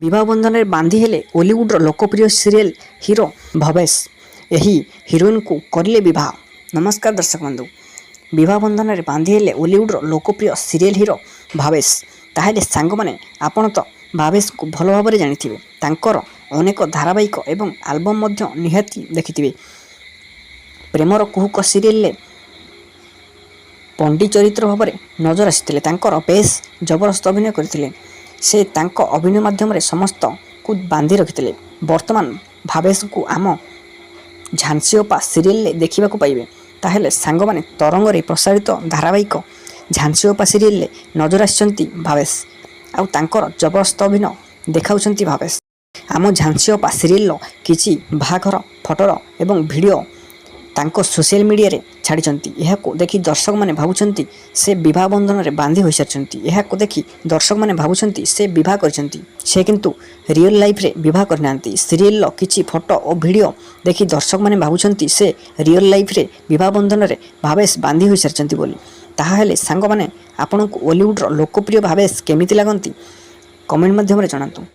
विवाह बंधन में बांधी हेले ओलीवुड्र लोकप्रिय सीरियल हीरो भवेश यही हिरोइन को करले विवाह। नमस्कार दर्शक बंधु, विवाह बंधन में बांधी हेले ओलीवुड्र लोकप्रिय सीरियल हीरो भवेश। ताहेले सांग माने आपण तो भवेश को भल भाव जानी तांकर अनेक धारावाहिक एवं आल्बम निहाती देखिथिबे। प्रेमर कुहुक सीरियल पंडित चरित्र भाव में नजर आसी तांकर बेस जबरदस्त अभिनय करथिले। से तांको अभिनय माध्यम समस्त को बांधि रखिते। वर्तमान भवेश को आम झांसी ओपा सीरियल देखा पाइबे। ताहेले सांग माने तरंग रे प्रसारित धारावाहिक झांसी ओपा सीरियल नजर आछंती भवेश। आउ तांकर जबरदस्त अभिनय देखाउछंती भवेश। आम झांसी ओपा सीरियल किछि बाहाघर फोटोर एवं वीडियो तांको सोशल मीडिया रे छाड़ी। यह देखि दर्शक माने भावुछंती से विवाह बंधन रे बांधी होई सारछंती। यह देखि दर्शक माने भावुछंती से विवाह करछंती। से किंतु रियल लाइफ रे विवाह करनांती। सीरियल किछि फोटो और वीडियो देखि दर्शक माने भावुछंती से रियल लाइफ रे विवाह बंधन रे भवेश बांधी होई सारछंती बोली। ताहा हेले सांग माने आपनको ओलीवुड रो लोकप्रिय भवेश केमिति लागंती कमेंट माध्यम रे जणांतु।